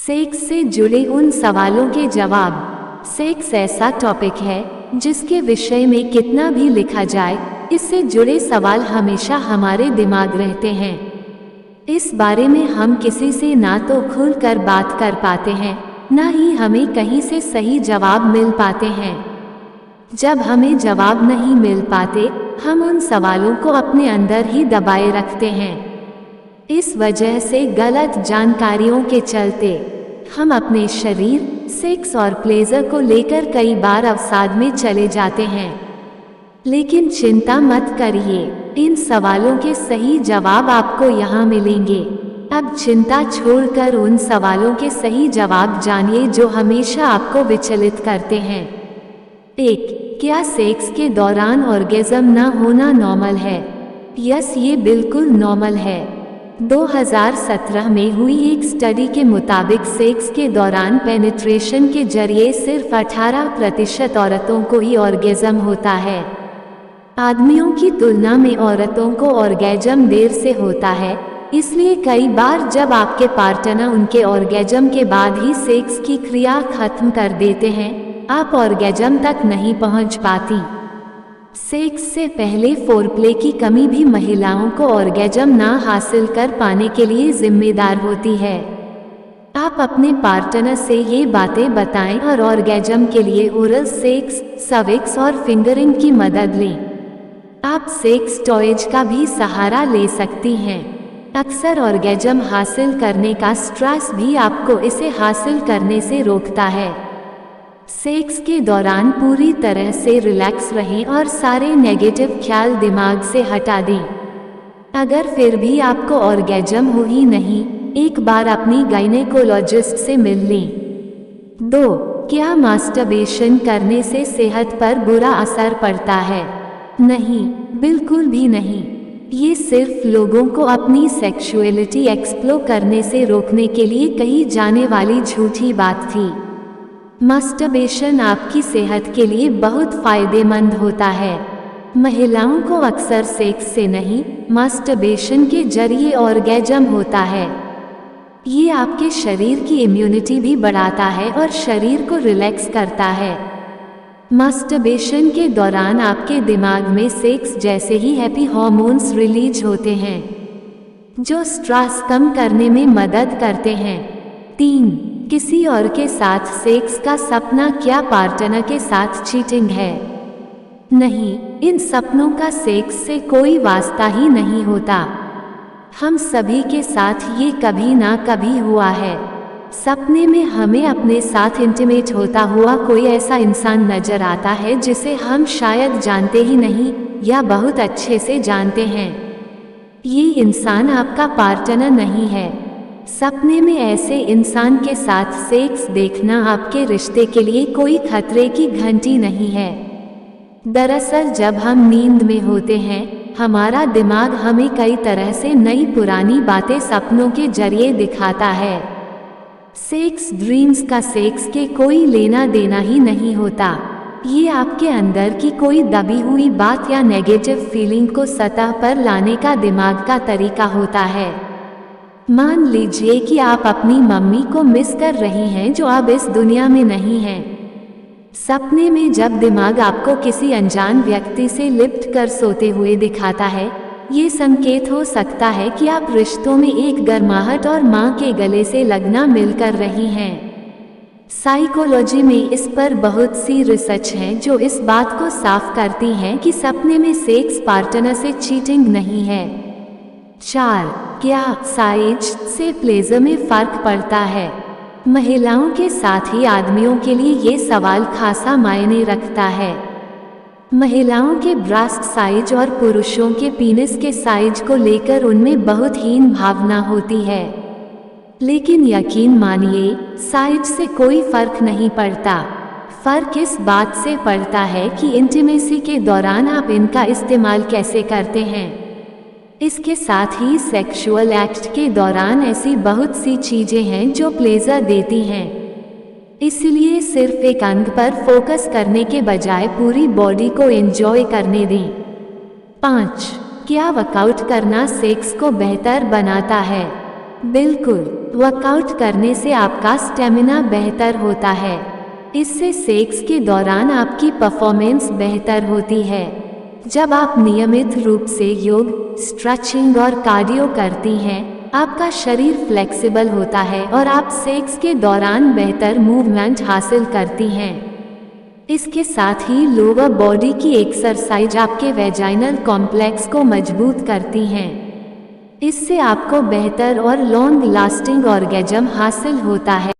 Sex से जुड़े उन सवालों के जवाब। सेक्स ऐसा टॉपिक है जिसके विषय में कितना भी लिखा जाए, इससे जुड़े सवाल हमेशा हमारे दिमाग रहते हैं। इस बारे में हम किसी से ना तो खुलकर बात कर पाते हैं, ना ही हमें कहीं से सही जवाब मिल पाते हैं। जब हमें जवाब नहीं मिल पाते, हम उन सवालों को अपने अंदर ही दबाए रखते हैं। इस वजह से गलत जानकारियों के चलते हम अपने शरीर, सेक्स और प्लेजर को लेकर कई बार अवसाद में चले जाते हैं। लेकिन चिंता मत करिए, इन सवालों के सही जवाब आपको यहाँ मिलेंगे। अब चिंता छोड़कर उन सवालों के सही जवाब जानिए जो हमेशा आपको विचलित करते हैं। 1. क्या सेक्स के दौरान ऑर्गेज़म न होना नॉर्मल है? यस, ये बिल्कुल नॉर्मल है। 2017 में हुई एक स्टडी के मुताबिक सेक्स के दौरान पेनिट्रेशन के जरिए सिर्फ 18% औरतों को ही ऑर्गेज़म होता है। आदमियों की तुलना में औरतों को ऑर्गेज़म देर से होता है, इसलिए कई बार जब आपके पार्टनर उनके ऑर्गेज़म के बाद ही सेक्स की क्रिया खत्म कर देते हैं, आप ऑर्गेज़म तक नहीं पहुंच पाती। सेक्स से पहले फोरप्ले की कमी भी महिलाओं को ऑर्गेज़म ना हासिल कर पाने के लिए जिम्मेदार होती है। आप अपने पार्टनर से ये बातें बताएं और ऑर्गेज़म के लिए ओरल सेक्स, सर्विक्स और फिंगरिंग की मदद लें। आप सेक्स टॉयज का भी सहारा ले सकती हैं। अक्सर ऑर्गेज़म हासिल करने का स्ट्रेस भी आपको इसे हासिल करने से रोकता है। सेक्स के दौरान पूरी तरह से रिलैक्स रहें और सारे नेगेटिव ख्याल दिमाग से हटा दें। अगर फिर भी आपको ऑर्गेज़म हो ही नहीं, एक बार अपनी गायनेकोलॉजिस्ट से मिल लें। 2. क्या मास्टरबेशन करने से सेहत पर बुरा असर पड़ता है? नहीं, बिल्कुल भी नहीं। ये सिर्फ लोगों को अपनी सेक्सुअलिटी एक्सप्लोर करने से रोकने के लिए कही जाने वाली झूठी बात थी। मास्टरबेशन आपकी सेहत के लिए बहुत फायदेमंद होता है। महिलाओं को अक्सर सेक्स से नहीं, मास्टरबेशन के जरिए ऑर्गेज़म होता है। ये आपके शरीर की इम्यूनिटी भी बढ़ाता है और शरीर को रिलैक्स करता है। मास्टरबेशन के दौरान आपके दिमाग में सेक्स जैसे ही हैप्पी हार्मोन्स रिलीज होते हैं, जो स्ट्रेस कम करने में मदद करते हैं। 3. किसी और के साथ सेक्स का सपना क्या पार्टनर के साथ चीटिंग है? नहीं, इन सपनों का सेक्स से कोई वास्ता ही नहीं होता। हम सभी के साथ ये कभी ना कभी हुआ है। सपने में हमें अपने साथ इंटीमेट होता हुआ कोई ऐसा इंसान नजर आता है जिसे हम शायद जानते ही नहीं या बहुत अच्छे से जानते हैं। ये इंसान आपका पार्टनर नहीं है। सपने में ऐसे इंसान के साथ सेक्स देखना आपके रिश्ते के लिए कोई खतरे की घंटी नहीं है। दरअसल जब हम नींद में होते हैं, हमारा दिमाग हमें कई तरह से नई पुरानी बातें सपनों के जरिए दिखाता है। सेक्स ड्रीम्स का सेक्स के कोई लेना देना ही नहीं होता। ये आपके अंदर की कोई दबी हुई बात या नेगेटिव फीलिंग को सतह पर लाने का दिमाग का तरीका होता है। मान लीजिए कि आप अपनी मम्मी को मिस कर रही हैं जो अब इस दुनिया में नहीं हैं। सपने में जब दिमाग आपको किसी अनजान व्यक्ति से लिप्ट कर सोते हुए दिखाता है, ये संकेत हो सकता है कि आप रिश्तों में एक गर्माहट और मां के गले से लगना मिलकर रही हैं। साइकोलॉजी में इस पर बहुत सी रिसर्च है जो इस बात को साफ करती हैं कि सपने में सेक्स पार्टनर से चीटिंग नहीं है। 4. क्या साइज से प्लेजर में फर्क पड़ता है? महिलाओं के साथ ही आदमियों के लिए ये सवाल खासा मायने रखता है। महिलाओं के ब्रेस्ट साइज और पुरुषों के पीनिस के साइज को लेकर उनमें बहुत हीन भावना होती है। लेकिन यकीन मानिए, साइज से कोई फर्क नहीं पड़ता। फर्क इस बात से पड़ता है कि इंटीमेसी के दौरान आप इनका इस्तेमाल कैसे करते हैं। इसके साथ ही सेक्सुअल एक्ट के दौरान ऐसी बहुत सी चीजें हैं जो प्लेजर देती हैं। इसलिए सिर्फ एक अंग पर फोकस करने के बजाय पूरी बॉडी को एंजॉय करने दें। 5. क्या वर्कआउट करना सेक्स को बेहतर बनाता है? बिल्कुल, वर्कआउट करने से आपका स्टेमिना बेहतर होता है। इससे सेक्स के दौरान आपकी परफॉर्मेंस बेहतर होती है। जब आप नियमित रूप से योग, स्ट्रेचिंग और कार्डियो करती हैं, आपका शरीर फ्लेक्सिबल होता है और आप सेक्स के दौरान बेहतर मूवमेंट हासिल करती हैं। इसके साथ ही लोअर बॉडी की एक्सरसाइज आपके वेजाइनल कॉम्प्लेक्स को मजबूत करती हैं। इससे आपको बेहतर और लॉन्ग लास्टिंग ऑर्गेजम हासिल होता है।